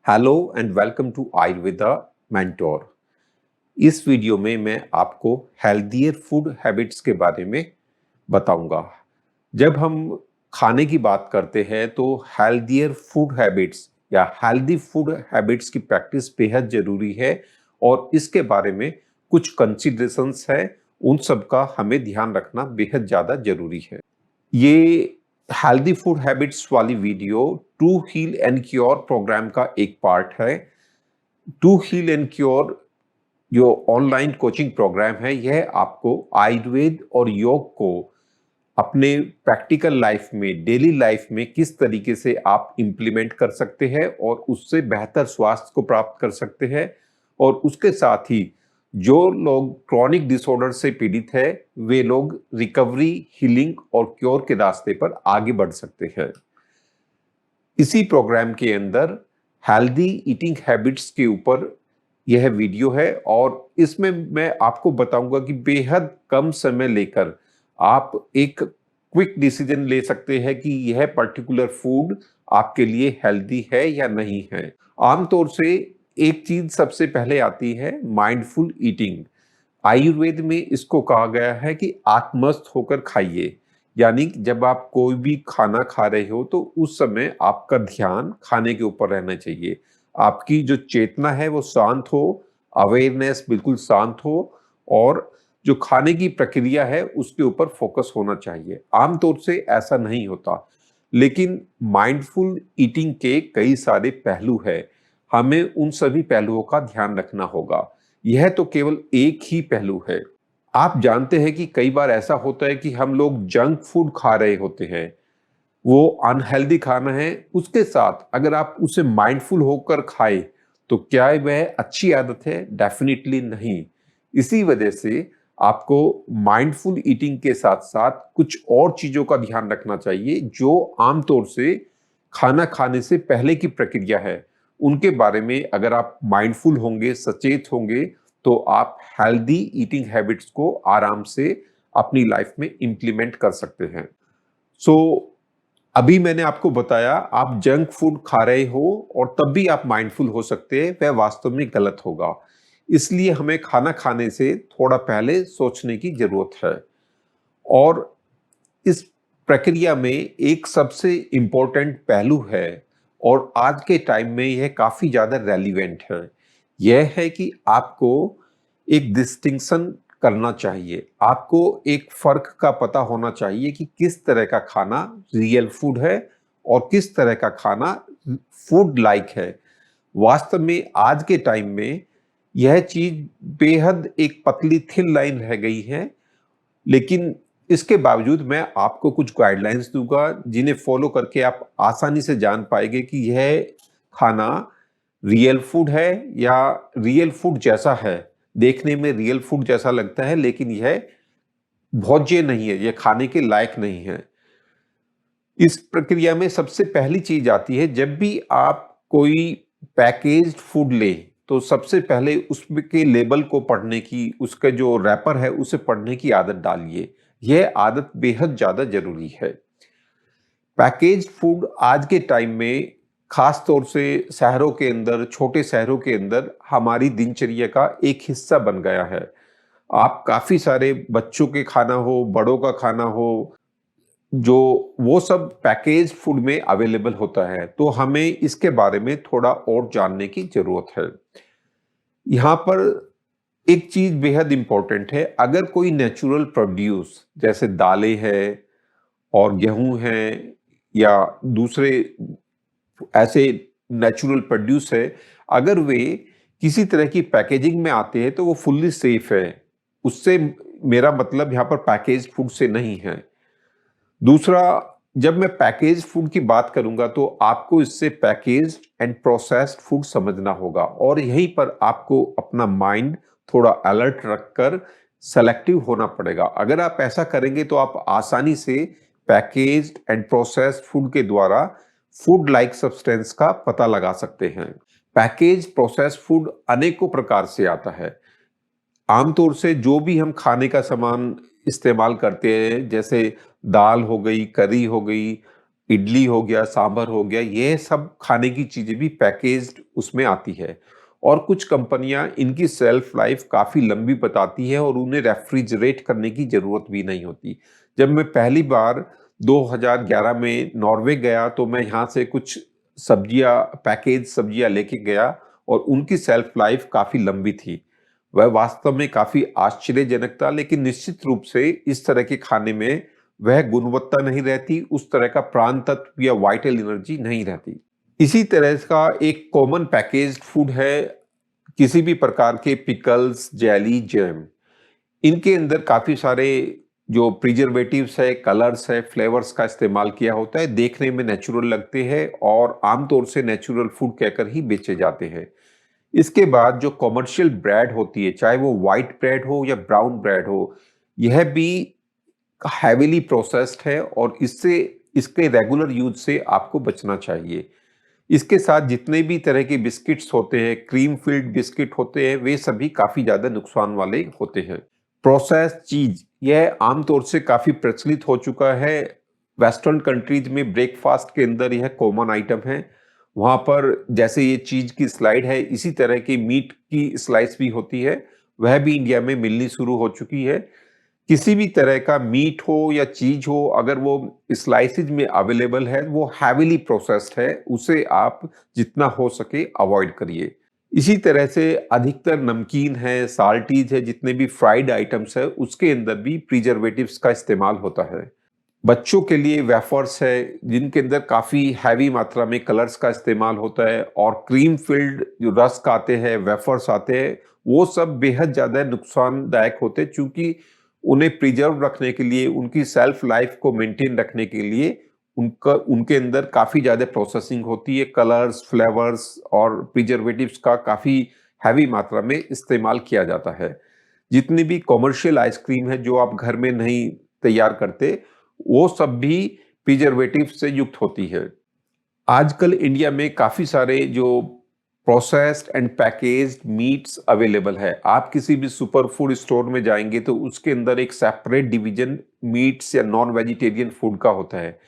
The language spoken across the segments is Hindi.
Hello and welcome to Ayurveda mentor. इस वीडियो में मैं आपको हेल्दियर फूड हैबिट्स के बारे में बताऊंगा। जब हम खाने की बात करते हैं तो हेल्दियर फूड हैबिट्स या हेल्दी फूड हैबिट्स की प्रैक्टिस बेहद ज़रूरी है और इसके बारे में कुछ कंसिडरेशंस है, उन सब का हमें ध्यान रखना बेहद ज़्यादा ज़रूरी है। ये हेल्दी फूड हैबिट्स वाली video to heal and cure programme का एक पार्ट है। टू हील एंड क्योर जो ऑनलाइन कोचिंग प्रोग्राम है, यह आपको आयुर्वेद और योग को अपने प्रैक्टिकल लाइफ में, डेली लाइफ में किस तरीके से आप इम्प्लीमेंट कर सकते हैं और उससे बेहतर स्वास्थ्य को प्राप्त कर सकते हैं। और उसके साथ ही जो लोग क्रॉनिक डिसऑर्डर से पीड़ित है, वे लोग रिकवरी, हीलिंग और क्योर के रास्ते पर आगे बढ़ सकते हैं। इसी प्रोग्राम के अंदर हेल्दी ईटिंग हैबिट्स के ऊपर यह वीडियो है और इसमें मैं आपको बताऊंगा कि बेहद कम समय लेकर आप एक क्विक डिसीजन ले सकते हैं कि यह पर्टिकुलर फूड आपके लिए हेल्दी है या नहीं है। आमतौर से एक चीज सबसे पहले आती है माइंडफुल ईटिंग। आयुर्वेद में इसको कहा गया है कि आत्मस्थ होकर खाइए, यानी कि जब आप कोई भी खाना खा रहे हो तो उस समय आपका ध्यान खाने के ऊपर रहना चाहिए। आपकी जो चेतना है वो शांत हो, अवेयरनेस बिल्कुल शांत हो और जो खाने की प्रक्रिया है उसके ऊपर फोकस होना चाहिए। आमतौर से ऐसा नहीं होता, लेकिन माइंडफुल ईटिंग के कई सारे पहलू हैं। हमें उन सभी पहलुओं का ध्यान रखना होगा। यह तो केवल एक ही पहलू है। आप जानते हैं कि कई बार ऐसा होता है कि हम लोग जंक फूड खा रहे होते हैं, वो अनहेल्दी खाना है। उसके साथ अगर आप उसे माइंडफुल होकर खाए तो क्या वह अच्छी आदत है? डेफिनेटली नहीं। इसी वजह से आपको माइंडफुल ईटिंग के साथ साथ कुछ और चीजों का ध्यान रखना चाहिए जो आमतौर से खाना खाने से पहले की प्रक्रिया है। उनके बारे में अगर आप माइंडफुल होंगे, सचेत होंगे, तो आप हेल्दी ईटिंग हैबिट्स को आराम से अपनी लाइफ में इंप्लीमेंट कर सकते हैं। सो अभी मैंने आपको बताया आप जंक फूड खा रहे हो और तब भी आप माइंडफुल हो सकते हैं, वह वास्तव में गलत होगा। इसलिए हमें खाना खाने से थोड़ा पहले सोचने की जरूरत है। और इस प्रक्रिया में एक सबसे इम्पोर्टेंट पहलू है और आज के टाइम में यह काफी ज्यादा रेलिवेंट है। यह है कि आपको एक डिस्टिंक्शन करना चाहिए। आपको एक फर्क का पता होना चाहिए कि किस तरह का खाना रियल फूड है और किस तरह का खाना फूड लाइक है। वास्तव में आज के टाइम में यह चीज बेहद एक पतली थिन लाइन रह गई है, लेकिन इसके बावजूद मैं आपको कुछ गाइडलाइंस दूंगा जिन्हें फॉलो करके आप आसानी से जान पाएंगे कि यह खाना रियल फूड है या रियल फूड जैसा है। देखने में रियल फूड जैसा लगता है, लेकिन यह भोज्य नहीं है, यह खाने के लायक नहीं है। इस प्रक्रिया में सबसे पहली चीज आती है, जब भी आप कोई पैकेज्ड फूड ले तो सबसे पहले उसके लेबल को पढ़ने की, उसका जो रैपर है उसे पढ़ने की आदत डालिए। यह आदत बेहद ज्यादा जरूरी है। पैकेज्ड फूड आज के टाइम में खास तौर से शहरों के अंदर, छोटे शहरों के अंदर हमारी दिनचर्या का एक हिस्सा बन गया है। आप काफी सारे बच्चों के खाना हो, बड़ों का खाना हो, जो वो सब पैकेज फूड में अवेलेबल होता है, तो हमें इसके बारे में थोड़ा और जानने की जरूरत है। यहाँ पर एक चीज बेहद इंपॉर्टेंट है। अगर कोई नेचुरल प्रोड्यूस जैसे दालें है और गेहूं है या दूसरे ऐसे नेचुरल प्रोड्यूस है, अगर वे किसी तरह की पैकेजिंग में आते हैं तो वो फुल्ली सेफ है। उससे मेरा मतलब यहाँ पर पैकेज फूड से नहीं है। दूसरा, जब मैं पैकेज फूड की बात करूंगा तो आपको इससे पैकेज्ड एंड प्रोसेस्ड फूड समझना होगा और यहीं पर आपको अपना माइंड थोड़ा अलर्ट रखकर सेलेक्टिव होना पड़ेगा। अगर आप ऐसा करेंगे तो आप आसानी से पैकेज्ड एंड प्रोसेस्ड फूड के द्वारा फूड लाइक सब्सटेंस का पता लगा सकते हैं। पैकेज प्रोसेस्ड फूड अनेकों प्रकार से आता है। आमतौर से जो भी हम खाने का सामान इस्तेमाल करते हैं, जैसे दाल हो गई, करी हो गई, इडली हो गया, सांभर हो गया, ये सब खाने की चीज़ें भी पैकेज्ड उसमें आती है। और कुछ कंपनियाँ इनकी शेल्फ लाइफ काफ़ी लंबी बताती है और उन्हें रेफ्रिजरेट करने की ज़रूरत भी नहीं होती। जब मैं पहली बार 2011 में नॉर्वे गया तो मैं यहाँ से कुछ सब्जियाँ पैकेज सब्जियाँ लेके गया और उनकी शेल्फ लाइफ काफ़ी लंबी थी। वह वास्तव में काफ़ी आश्चर्यजनक था, लेकिन निश्चित रूप से इस तरह के खाने में वह गुणवत्ता नहीं रहती, उस तरह का प्राण तत्व या वाइटल एनर्जी नहीं रहती। इसी तरह का एक कॉमन पैकेज्ड फूड है किसी भी प्रकार के पिकल्स, जेली, जैम। इनके अंदर काफ़ी सारे जो प्रिजर्वेटिव्स है, कलर्स है, फ्लेवर्स का इस्तेमाल किया होता है, देखने में नेचुरल लगते हैं और आमतौर से नेचुरल फूड कहकर ही बेचे जाते हैं। इसके बाद जो कमर्शियल ब्रेड होती है, चाहे वो व्हाइट ब्रेड हो या ब्राउन ब्रेड हो, यह भी हेवीली प्रोसेस्ड है और इससे इसके रेगुलर यूज से आपको बचना चाहिए। इसके साथ जितने भी तरह के बिस्किट्स होते हैं, क्रीम फिल्ड बिस्किट होते हैं, वे सभी काफ़ी ज़्यादा नुकसान वाले होते हैं। प्रोसेस्ड चीज़, यह आमतौर से काफ़ी प्रचलित हो चुका है। वेस्टर्न कंट्रीज में ब्रेकफास्ट के अंदर यह कॉमन आइटम है। वहाँ पर जैसे ये चीज़ की स्लाइड है, इसी तरह की मीट की स्लाइस भी होती है, वह भी इंडिया में मिलनी शुरू हो चुकी है। किसी भी तरह का मीट हो या चीज़ हो, अगर वो स्लाइसेज में अवेलेबल है, वो हेवीली प्रोसेस्ड है, उसे आप जितना हो सके अवॉइड करिए। इसी तरह से अधिकतर नमकीन है, साल्टीज़ है, जितने भी फ्राइड आइटम्स है, उसके अंदर भी प्रिजर्वेटिव्स का इस्तेमाल होता है। बच्चों के लिए वेफर्स है, जिनके अंदर काफ़ी हैवी मात्रा में कलर्स का इस्तेमाल होता है और क्रीम फिल्ड जो रस्क आते हैं, वेफर्स आते हैं, वो सब बेहद ज़्यादा नुकसानदायक होते हैं, चूँकि उन्हें प्रिजर्व रखने के लिए, उनकी शेल्फ लाइफ को मेंटेन रखने के लिए उनके अंदर काफ़ी ज़्यादा प्रोसेसिंग होती है, कलर्स, फ्लेवर्स और प्रिजर्वेटिव्स का काफ़ी हैवी मात्रा में इस्तेमाल किया जाता है। जितनी भी कमर्शियल आइसक्रीम है जो आप घर में नहीं तैयार करते, वो सब भी प्रिजर्वेटिव से युक्त होती है। आजकल इंडिया में काफ़ी सारे जो processed and packaged meets available है। आप किसी भी सुपर फूड स्टोर में जाएँगे तो उसके अंदर एक सेपरेट डिवीज़न मीट्स या नॉन वेजिटेरियन फूड का होता है।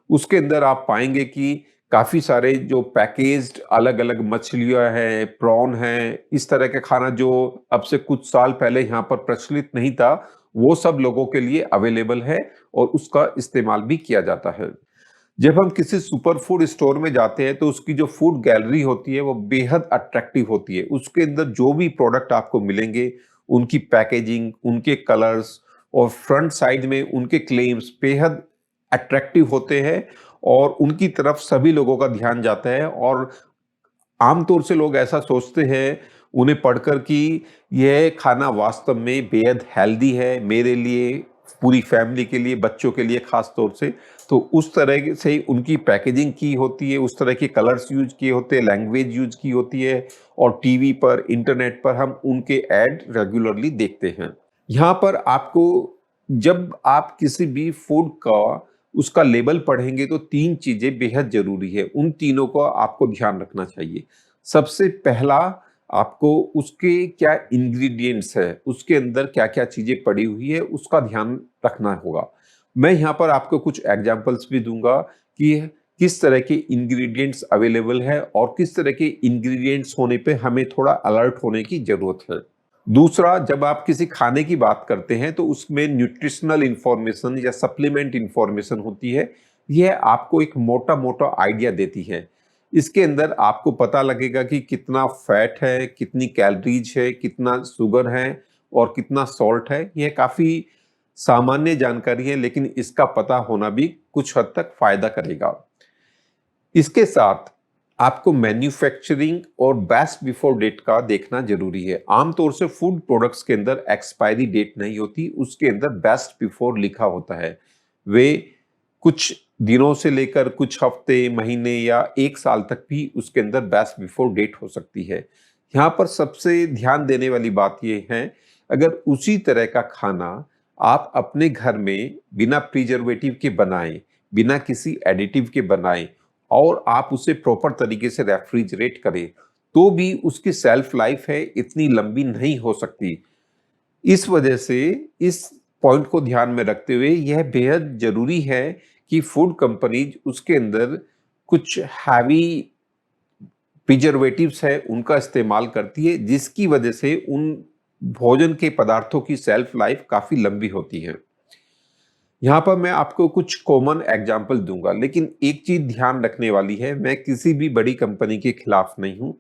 उसके अंदर आप पाएँगे कि काफ़ी सारे जो पैकेज्ड अलग-अलग मछलियाँ हैं, प्रॉन हैं, इस तरह का खाना जो अब से कुछ साल पहले यहाँ पर प्रचलित नहीं था, वो सब लोगों के लिए अवेलेबल है और उसका इस्तेमाल भी किया जाता है। जब हम किसी सुपर फूड स्टोर में जाते हैं तो उसकी जो फूड गैलरी होती है वो बेहद अट्रैक्टिव होती है। उसके अंदर जो भी प्रोडक्ट आपको मिलेंगे, उनकी पैकेजिंग, उनके कलर्स और फ्रंट साइड में उनके क्लेम्स बेहद अट्रैक्टिव होते हैं और उनकी तरफ सभी लोगों का ध्यान जाता है और आमतौर से लोग ऐसा सोचते हैं उन्हें पढ़कर कि यह खाना वास्तव में बेहद हेल्दी है मेरे लिए, पूरी फैमिली के लिए, बच्चों के लिए खास तौर से। तो उस तरह से उनकी पैकेजिंग की होती है, उस तरह के कलर्स यूज़ किए होते हैं, लैंग्वेज यूज़ की होती है और टीवी पर, इंटरनेट पर हम उनके ऐड रेगुलरली देखते हैं। यहाँ पर आपको जब आप किसी भी फूड का उसका लेबल पढ़ेंगे तो 3 चीज़ें बेहद ज़रूरी है। उन तीनों को आपको ध्यान रखना चाहिए। सबसे पहला, आपको उसके क्या इंग्रीडिएंट्स है, उसके अंदर क्या-क्या चीज़ें पड़ी हुई है, उसका ध्यान रखना होगा। मैं यहाँ पर आपको कुछ एग्ज़ाम्पल्स भी दूँगा कि किस तरह के इंग्रीडिएंट्स अवेलेबल है और किस तरह के इंग्रीडिएंट्स होने पे हमें थोड़ा अलर्ट होने की ज़रूरत है। दूसरा, जब आप किसी खाने की बात करते हैं तो उसमें न्यूट्रिशनल इन्फॉर्मेशन या सप्लीमेंट इन्फॉर्मेशन होती है। यह आपको एक मोटा-मोटा आइडिया देती है। इसके अंदर आपको पता लगेगा कि कितना फैट है, कितनी कैलोरीज़ है, कितना शुगर है और कितना सॉल्ट है। यह काफ़ी सामान्य जानकारी है, लेकिन इसका पता होना भी कुछ हद तक फ़ायदा करेगा। इसके साथ आपको मैन्युफैक्चरिंग और बेस्ट बिफोर डेट का देखना ज़रूरी है। आमतौर से फूड प्रोडक्ट्स के अंदर एक्सपायरी डेट नहीं होती, उसके अंदर बेस्ट बिफोर लिखा होता है। वे कुछ दिनों से लेकर कुछ हफ्ते, महीने या 1 साल तक भी उसके अंदर बेस्ट बिफोर डेट हो सकती है। यहाँ पर सबसे ध्यान देने वाली बात ये है, अगर उसी तरह का खाना आप अपने घर में बिना प्रिजर्वेटिव के बनाएँ, बिना किसी एडिटिव के बनाएँ और आप उसे प्रॉपर तरीके से रेफ्रिजरेट करें, तो भी उसकी शेल्फ लाइफ है इतनी लंबी नहीं हो सकती। इस वजह से इस पॉइंट को ध्यान में रखते हुए यह बेहद ज़रूरी है कि फूड कंपनीज उसके अंदर कुछ हैवी प्रिजर्वेटिव्स है उनका इस्तेमाल करती है, जिसकी वजह से उन भोजन के पदार्थों की सेल्फ लाइफ काफी लंबी होती है। यहाँ पर मैं आपको कुछ कॉमन एग्जाम्पल दूंगा, लेकिन एक चीज ध्यान रखने वाली है, मैं किसी भी बड़ी कंपनी के खिलाफ नहीं हूं।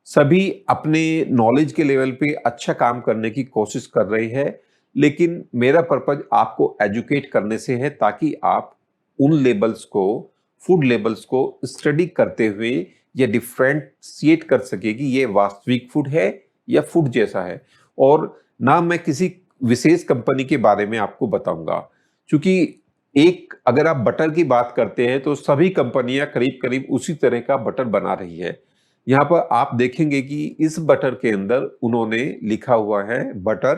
सभी अपने नॉलेज के लेवल पे अच्छा काम करने की कोशिश कर रहे हैं, लेकिन मेरा पर्पज आपको एजुकेट करने से है, ताकि आप उन लेबल्स को, फूड लेबल्स को स्टडी करते हुए ये डिफ्रेंशिएट कर सके कि ये वास्तविक फूड है या फूड जैसा है। और ना मैं किसी विशेष कंपनी के बारे में आपको बताऊंगा, क्योंकि एक अगर आप बटर की बात करते हैं तो सभी कंपनियां करीब करीब उसी तरह का बटर बना रही है। यहाँ पर आप देखेंगे कि इस बटर के अंदर उन्होंने लिखा हुआ है butter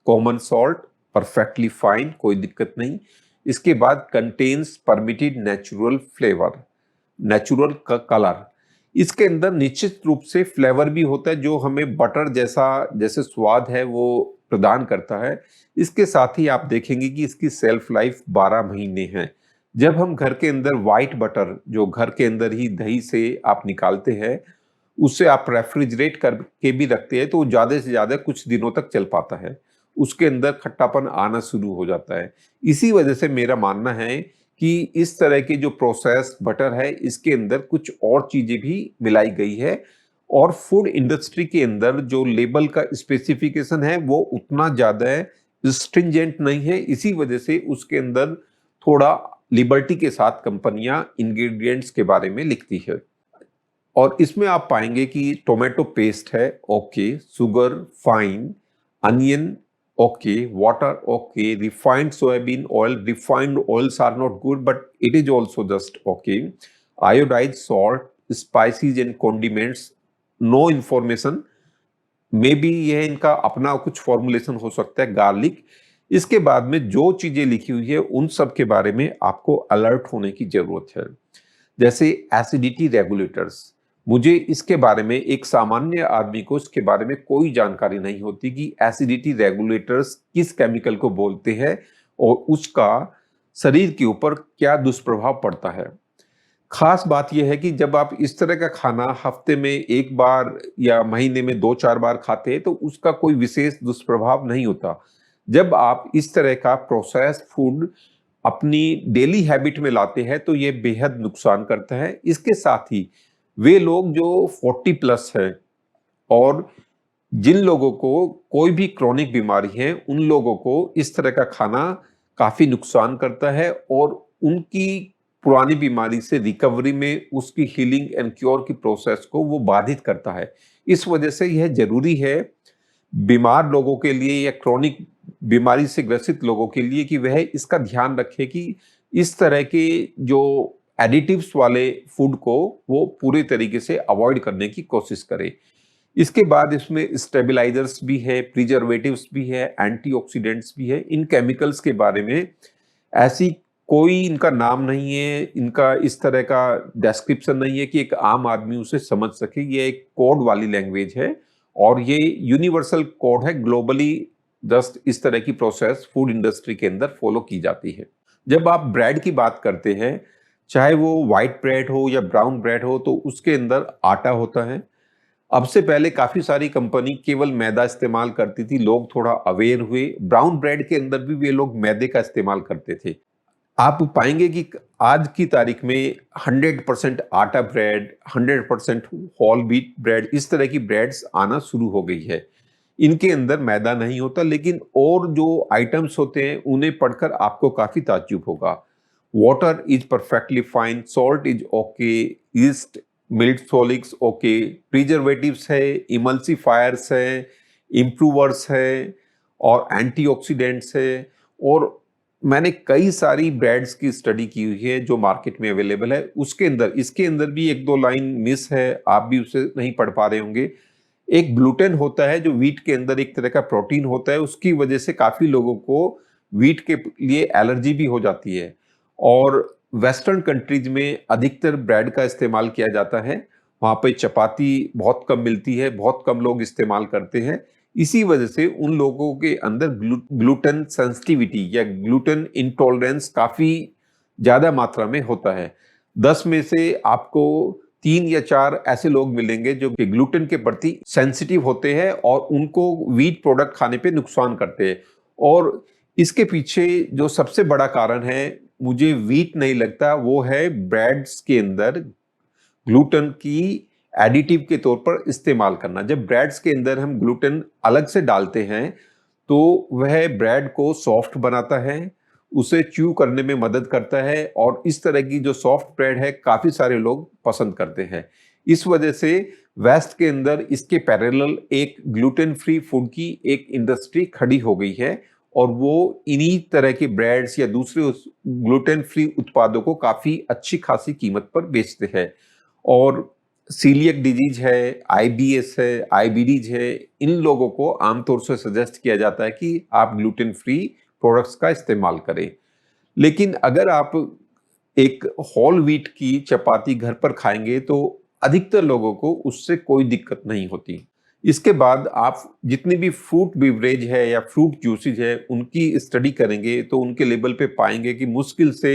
common salt perfectly fine, कोई दिक्कत नहीं। इसके बाद contains permitted natural flavour, natural का कलर। इसके अंदर निश्चित रूप से फ्लेवर भी होता है जो हमें बटर जैसा जैसे स्वाद है वो प्रदान करता है। इसके साथ ही आप देखेंगे कि इसकी सेल्फ लाइफ 12 महीने है। जब हम घर के अंदर व्हाइट बटर, जो घर के अंदर ही दही से आप निकालते हैं, उससे आप रेफ्रिजरेट करके भी रखते हैं तो ज्यादा से ज्यादा कुछ दिनों तक चल पाता है, उसके अंदर खट्टापन आना शुरू हो जाता है। इसी वजह से मेरा मानना है कि इस तरह के जो प्रोसेस बटर है इसके अंदर कुछ और चीजें भी मिलाई गई है, और फूड इंडस्ट्री के अंदर जो लेबल का स्पेसिफिकेशन है वो उतना ज्यादा स्ट्रिंजेंट नहीं है। इसी वजह से उसके अंदर थोड़ा लिबर्टी के साथ कंपनियां इंग्रेडिएंट्स के बारे में लिखती है। और इसमें आप पाएंगे कि टोमेटो पेस्ट है okay, sugar fine, onion okay, water okay, refined soybean oil, refined oils are not good but it is also just okay, iodise salt, spices and condiments, no information, maybe यह इनका अपना कुछ फॉर्मुलेशन हो सकता है, गार्लिक। इसके बाद में जो चीजें लिखी हुई है उन सब के बारे में आपको अलर्ट होने की जरूरत है। जैसे एसिडिटी रेगुलेटर्स, मुझे इसके बारे में, एक सामान्य आदमी को इसके बारे में कोई जानकारी नहीं होती कि एसिडिटी रेगुलेटर्स किस केमिकल को बोलते हैं और उसका शरीर के ऊपर क्या दुष्प्रभाव पड़ता है। खास बात यह है कि जब आप इस तरह का खाना हफ्ते में एक बार या महीने में 2-4 बार खाते हैं तो उसका कोई विशेष दुष्प्रभाव नहीं होता। जब आप इस तरह का प्रोसेस्ड फूड अपनी डेली हैबिट में लाते हैं तो ये बेहद नुकसान करता है। इसके साथ ही वे लोग जो 40 प्लस है और जिन लोगों को कोई भी क्रॉनिक बीमारी है, उन लोगों को इस तरह का खाना काफी नुकसान करता है और उनकी पुरानी बीमारी से रिकवरी में, उसकी हीलिंग एंड क्योर की प्रोसेस को वो बाधित करता है। इस वजह से यह जरूरी है बीमार लोगों के लिए या क्रॉनिक बीमारी से ग्रसित लोगों के लिए कि वह इसका ध्यान रखे कि इस तरह के जो एडिटिव्स वाले फूड को वो पूरे तरीके से अवॉइड करने की कोशिश करे। इसके बाद इसमें स्टेबलाइजर्स भी है, प्रिजर्वेटिव्स भी है, एंटीऑक्सीडेंट्स भी है। इन केमिकल्स के बारे में ऐसी कोई इनका नाम नहीं है, इनका इस तरह का डिस्क्रिप्शन नहीं है कि एक आम आदमी उसे समझ सके। ये एक कोड वाली लैंग्वेज है और ये यूनिवर्सल कोड है, ग्लोबली जस्ट इस तरह की प्रोसेस फूड इंडस्ट्री के अंदर फॉलो की जाती है। जब आप ब्रेड की बात करते हैं, चाहे वो व्हाइट ब्रेड हो या ब्राउन ब्रेड हो, तो उसके अंदर आटा होता है। अब से पहले काफी सारी कंपनी केवल मैदा इस्तेमाल करती थी, लोग थोड़ा अवेयर हुए, ब्राउन ब्रेड के अंदर भी वे लोग मैदे का इस्तेमाल करते थे। आप पाएंगे कि आज की तारीख में 100% आटा ब्रेड, 100% होल व्हीट ब्रेड, इस तरह की ब्रेड्स आना शुरू हो गई है। इनके अंदर मैदा नहीं होता, लेकिन और जो आइटम्स होते हैं उन्हें पढ़कर आपको काफी ताज्जुब होगा। Water is perfectly fine, salt is okay, east milk solids okay, preservatives है, इमल्सिफायर्स है, इम्प्रूवर्स है और एंटीऑक्सीडेंट्स है। और मैंने कई सारी ब्रेड्स की स्टडी की हुई है जो मार्केट में अवेलेबल है, उसके अंदर इसके अंदर भी 1-2 लाइन मिस है, आप भी उसे नहीं पढ़ पा रहे होंगे। एक ग्लूटेन होता है जो व्हीट के अंदर एक तरह का प्रोटीन होता है, उसकी वजह से काफी लोगों को व्हीट के लिए एलर्जी भी हो जाती है। और वेस्टर्न कंट्रीज में अधिकतर ब्रेड का इस्तेमाल किया जाता है, वहाँ पे चपाती बहुत कम मिलती है, बहुत कम लोग इस्तेमाल करते हैं। इसी वजह से उन लोगों के अंदर ग्लूटेन सेंसिटिविटी या ग्लूटेन इंटॉलरेंस काफी ज़्यादा मात्रा में होता है। 10 में से आपको 3 या 4 ऐसे लोग मिलेंगे जो कि ग्लूटेन के प्रति सेंसिटिव होते हैं और उनको व्हीट प्रोडक्ट खाने पे नुकसान करते हैं। और इसके पीछे जो सबसे बड़ा कारण है, मुझे व्हीट नहीं लगता, वो है ब्रेड्स के अंदर ग्लूटेन की एडिटिव के तौर पर इस्तेमाल करना। जब ब्रेड्स के अंदर हम ग्लूटेन अलग से डालते हैं तो वह ब्रेड को सॉफ्ट बनाता है, उसे च्यू करने में मदद करता है और इस तरह की जो सॉफ्ट ब्रेड है काफ़ी सारे लोग पसंद करते हैं। इस वजह से वेस्ट के अंदर इसके पैरेलल एक ग्लूटेन फ्री फूड की एक इंडस्ट्री खड़ी हो गई है और वो इन्हीं तरह के ब्रेड्स या दूसरे ग्लूटेन फ्री उत्पादों को काफ़ी अच्छी खासी कीमत पर बेचते हैं। और सीलियक डिजीज है, आईबीएस है, आईबीडीज है, इन लोगों को आमतौर से सजेस्ट किया जाता है कि आप ग्लूटेन फ्री प्रोडक्ट्स का इस्तेमाल करें। लेकिन अगर आप एक होल व्हीट की चपाती घर पर खाएंगे तो अधिकतर लोगों को उससे कोई दिक्कत नहीं होती। इसके बाद आप जितनी भी फ्रूट बिवरेज है या फ्रूट जूसेज है उनकी स्टडी करेंगे तो उनके लेबल पे पाएंगे कि मुश्किल से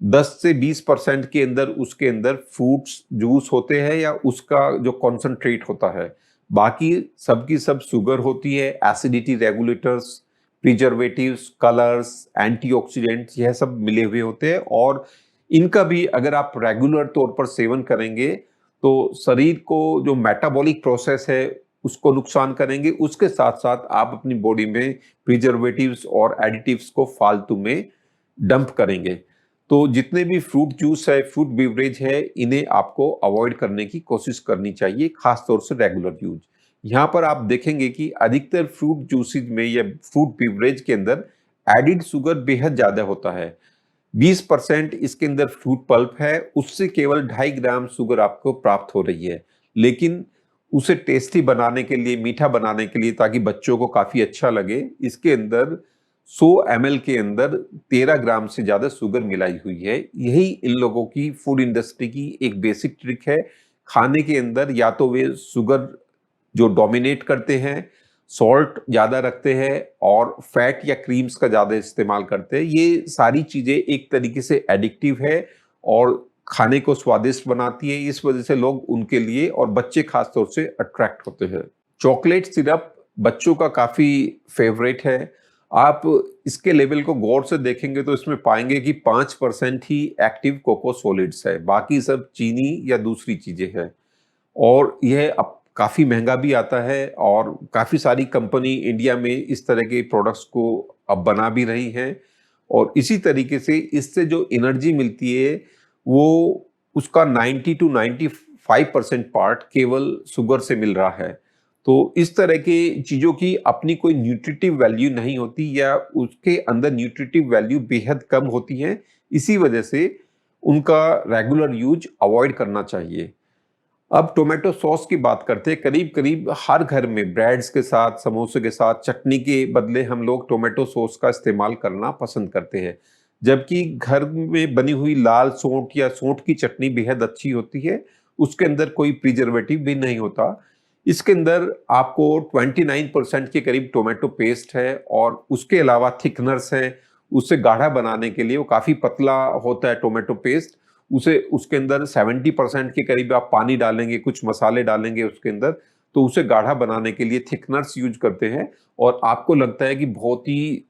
10 से 20% के अंदर उसके अंदर फ्रूट्स जूस होते हैं या उसका जो कॉन्सेंट्रेट होता है। बाकी सबकी सब शुगर होती है, acidity regulators, preservatives, colours, antioxidants, यह सब मिले हुए होते हैं और इनका भी अगर आप रेगुलर तौर पर सेवन करेंगे तो शरीर को जो मेटाबॉलिक प्रोसेस है उसको नुकसान करेंगे। उसके साथ साथ आप अपनी बॉडी में प्रिजर्वेटिव्स और एडिटिव्स को फालतू में डंप करेंगे। तो जितने भी फ्रूट जूस है, फ्रूट बिवरेज है, इन्हें आपको अवॉइड करने की कोशिश करनी चाहिए, खास तौर से रेगुलर यूज। यहाँ पर आप देखेंगे कि अधिकतर फ्रूट जूसेज में या फ्रूट बिवरेज के अंदर एडिड शुगर बेहद ज्यादा होता है। 20% इसके अंदर फ्रूट पल्प है, उससे केवल 2.5 ग्राम शुगर आपको प्राप्त हो रही है। लेकिन उसे टेस्टी बनाने के लिए, मीठा बनाने के लिए, ताकि बच्चों को काफी अच्छा लगे, इसके अंदर 100 ml के अंदर 13 ग्राम से ज्यादा शुगर मिलाई हुई है। यही इन लोगों की फूड इंडस्ट्री की एक बेसिक ट्रिक है। खाने के अंदर या तो वे शुगर जो डोमिनेट करते हैं, सॉल्ट ज्यादा रखते हैं और फैट या क्रीम्स का ज्यादा इस्तेमाल करते हैं। ये सारी चीजें एक तरीके से एडिक्टिव है और खाने को स्वादिष्ट बनाती है। इस वजह से लोग उनके लिए और बच्चे खास तौर से अट्रैक्ट होते हैं। चॉकलेट सिरप बच्चों का काफी फेवरेट है। आप इसके लेवल को गौर से देखेंगे तो इसमें पाएंगे कि 5% ही एक्टिव कोको सॉलिड्स है, बाकी सब चीनी या दूसरी चीजें हैं। और यह अब काफी महंगा भी आता है और काफी सारी कंपनी इंडिया में इस तरह के प्रोडक्ट्स को अब बना भी रही हैं। और इसी तरीके से इससे जो एनर्जी मिलती है वो उसका 90 to 95% पार्ट केवल शुगर से मिल रहा है। तो इस तरह के चीजों की अपनी कोई न्यूट्रिटिव वैल्यू नहीं होती या उसके अंदर न्यूट्रिटिव वैल्यू बेहद कम होती है। इसी वजह से उनका रेगुलर यूज अवॉइड करना चाहिए। अब टोमेटो सॉस की बात करते हैं। करीब करीब हर घर में ब्रेड्स के साथ, समोसे के साथ, चटनी के बदले हम लोग टोमेटो सॉस का इस्तेमाल करना पसंद करते हैं। जबकि घर में बनी हुई लाल सौंठ या सौंठ की चटनी बेहद अच्छी होती है, उसके अंदर कोई प्रिजर्वेटिव भी नहीं होता। इसके अंदर आपको 29% के करीब टोमेटो पेस्ट है और उसके अलावा थिकनर्स हैं। उसे गाढ़ा बनाने के लिए, वो काफ़ी पतला होता है टोमेटो पेस्ट, उसे उसके अंदर 70% के करीब आप पानी डालेंगे, कुछ मसाले डालेंगे उसके अंदर, तो उसे गाढ़ा बनाने के लिए थिकनर्स यूज करते हैं और आपको लगता है कि बहुत ही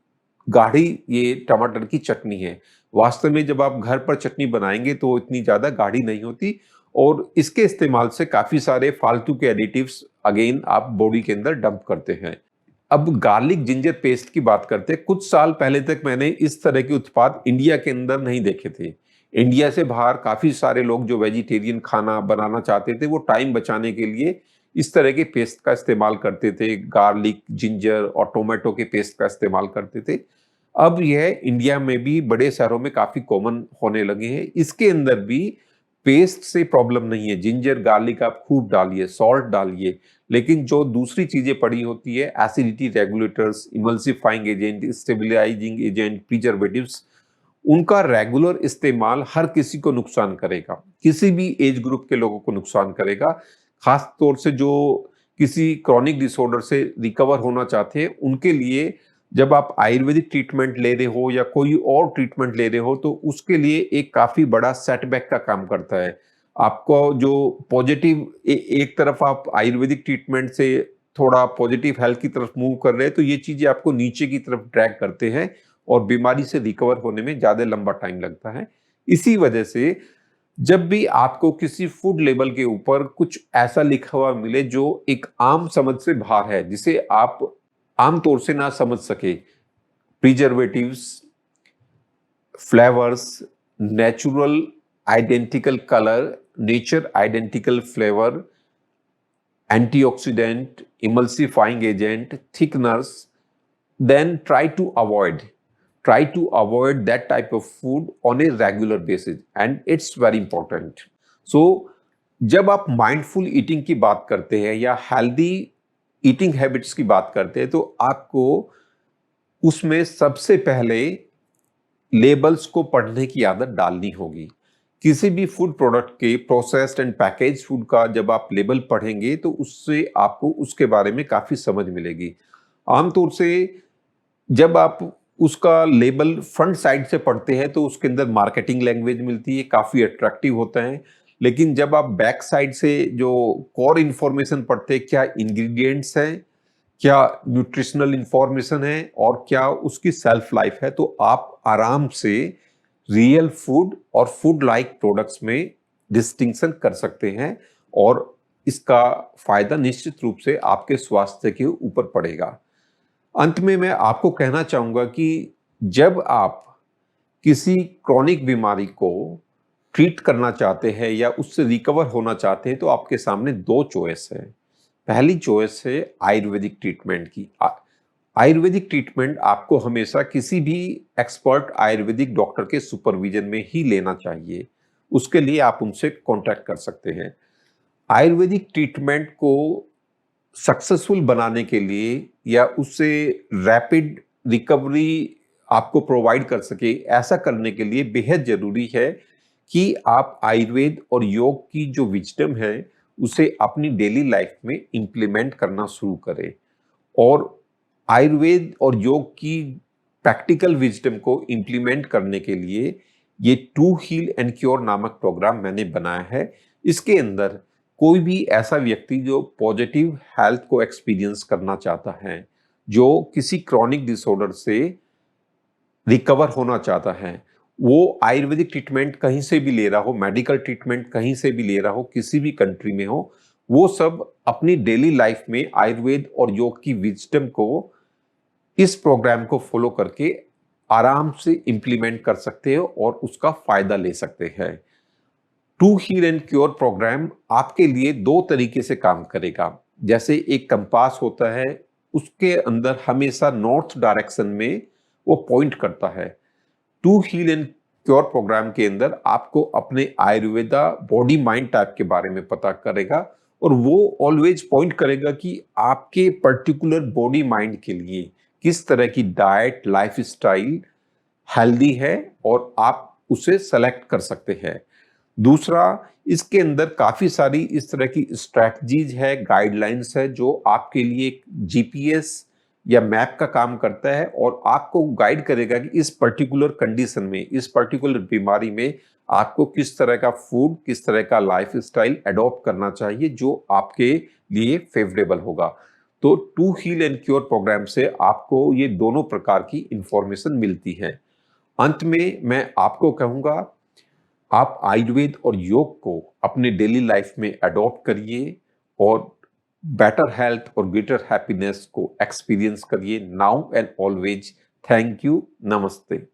गाढ़ी ये टमाटर की चटनी है। वास्तव में जब आप घर पर चटनी बनाएंगे तो इतनी ज्यादा गाढ़ी नहीं होती और इसके इस्तेमाल से काफी सारे फालतू के एडिटिव्स अगेन आप बॉडी के अंदर डंप करते हैं। अब गार्लिक जिंजर पेस्ट की बात करते हैं। कुछ साल पहले तक मैंने इस तरह के उत्पाद इंडिया के अंदर नहीं देखे थे। इंडिया से बाहर काफी सारे लोग जो वेजिटेरियन खाना बनाना चाहते थे वो टाइम बचाने के लिए इस तरह के पेस्ट का इस्तेमाल करते थे। गार्लिक, जिंजर और टोमेटो के पेस्ट का इस्तेमाल करते थे। अब यह इंडिया में भी बड़े शहरों में काफी कॉमन होने लगे हैं। इसके अंदर भी पेस्ट से प्रॉब्लम नहीं है। जिंजर, गार्लिक आप खूब डालिए, सॉल्ट डालिए, लेकिन जो दूसरी चीजें पड़ी होती है, acidity regulators, emulsifying agent, stabilising agent, preservatives, उनका रेगुलर इस्तेमाल हर किसी को नुकसान करेगा, किसी भी एज ग्रुप के लोगों को नुकसान करेगा। खास तौर से जो किसी क्रॉनिक डिसऑर्डर से रिकवर होना चाहते हैं उनके लिए जब आप आयुर्वेदिक ट्रीटमेंट ले रहे हो या कोई और ट्रीटमेंट ले रहे हो तो उसके लिए एक काफ़ी बड़ा सेटबैक का काम करता है। आपको जो पॉजिटिव एक तरफ आप आयुर्वेदिक ट्रीटमेंट से थोड़ा पॉजिटिव हेल्थ की तरफ मूव कर रहे हैं तो ये चीज़ें आपको नीचे की तरफ ड्रैग करते हैं और बीमारी से रिकवर होने में ज़्यादा लंबा टाइम लगता है। इसी वजह से जब भी आपको किसी फूड लेबल के ऊपर कुछ ऐसा लिखा हुआ मिले जो एक आम समझ से बाहर है, जिसे आप आम तौर से ना समझ सके, preservatives, flavours, natural identical colour, nature identical flavour, antioxidant, emulsifying agent, thickeners, then try to avoid that type of food on a regular basis and it's very important. So जब आप माइंडफुल ईटिंग की बात करते हैं या हेल्दी ईटिंग हैबिट्स की बात करते हैं तो आपको उसमें सबसे पहले लेबल्स को पढ़ने की आदत डालनी होगी। किसी भी फूड प्रोडक्ट के प्रोसेस्ड एंड पैकेज फूड का जब आप लेबल पढ़ेंगे तो उससे आपको उसके बारे में काफ़ी समझ मिलेगी। आमतौर से जब आप उसका लेबल फ्रंट साइड से पढ़ते हैं तो उसके अंदर मार्केटिंग लैंग्वेज मिलती है, काफ़ी अट्रैक्टिव होता है। लेकिन जब आप बैक साइड से जो कोर इन्फॉर्मेशन पढ़ते हैं, क्या इंग्रेडिएंट्स हैं, क्या न्यूट्रिशनल इन्फॉर्मेशन है और क्या उसकी सेल्फ लाइफ है, तो आप आराम से रियल फूड और फूड लाइक प्रोडक्ट्स में डिस्टिंक्शन कर सकते हैं और इसका फायदा निश्चित रूप से आपके स्वास्थ्य के ऊपर पड़ेगा। अंत में मैं आपको कहना चाहूंगा कि जब आप किसी क्रॉनिक बीमारी को ट्रीट करना चाहते हैं या उससे रिकवर होना चाहते हैं तो आपके सामने दो चॉइस है। पहली चॉइस है आयुर्वेदिक ट्रीटमेंट की। आयुर्वेदिक ट्रीटमेंट आपको हमेशा किसी भी एक्सपर्ट आयुर्वेदिक डॉक्टर के सुपरविजन में ही लेना चाहिए। उसके लिए आप उनसे कांटेक्ट कर सकते हैं। आयुर्वेदिक ट्रीटमेंट को सक्सेसफुल बनाने के लिए या उससे रैपिड रिकवरी आपको प्रोवाइड कर सके, ऐसा करने के लिए बेहद जरूरी है कि आप आयुर्वेद और योग की जो विजडम है उसे अपनी डेली लाइफ में इंप्लीमेंट करना शुरू करें। और आयुर्वेद और योग की प्रैक्टिकल विजडम को इंप्लीमेंट करने के लिए ये टू हील एंड क्योर नामक प्रोग्राम मैंने बनाया है। इसके अंदर कोई भी ऐसा व्यक्ति जो पॉजिटिव हेल्थ को एक्सपीरियंस करना चाहता है, जो किसी क्रॉनिक डिसऑर्डर से रिकवर होना चाहता है, वो आयुर्वेदिक ट्रीटमेंट कहीं से भी ले रहा हो, मेडिकल ट्रीटमेंट कहीं से भी ले रहा हो, किसी भी कंट्री में हो, वो सब अपनी डेली लाइफ में आयुर्वेद और योग की विजडम को इस प्रोग्राम को फॉलो करके आराम से इंप्लीमेंट कर सकते हो और उसका फायदा ले सकते हैं। To heal and cure programme आपके लिए दो तरीके से काम करेगा। जैसे एक कंपास होता है, उसके अंदर हमेशा नॉर्थ डायरेक्शन में वो पॉइंट करता है। To heal and cure programme के अंदर आपको अपने आयुर्वेदा बॉडी माइंड टाइप के बारे में पता करेगा और वो ऑलवेज पॉइंट करेगा कि आपके पर्टिकुलर बॉडी माइंड के लिए किस तरह की डाइट लाइफ स्टाइल हेल्दी है और आप उसे सेलेक्ट कर सकते हैं। दूसरा, इसके अंदर काफी सारी इस तरह की स्ट्रैटेजीज है, गाइडलाइंस है जो आपके लिए एक जीपीएस या मैप का काम करता है और आपको गाइड करेगा कि इस पर्टिकुलर कंडीशन में, इस पर्टिकुलर बीमारी में आपको किस तरह का फूड, किस तरह का लाइफ स्टाइल अडॉप्ट करना चाहिए जो आपके लिए फेवरेबल होगा। तो to heal and cure programme से आपको ये दोनों प्रकार की इंफॉर्मेशन मिलती है। अंत में मैं आपको कहूंगा, आप आयुर्वेद और योग को अपने डेली लाइफ में अडॉप्ट करिए और बेटर हेल्थ और ग्रेटर हैप्पीनेस को एक्सपीरियंस करिए now and always. Thank you. नमस्ते।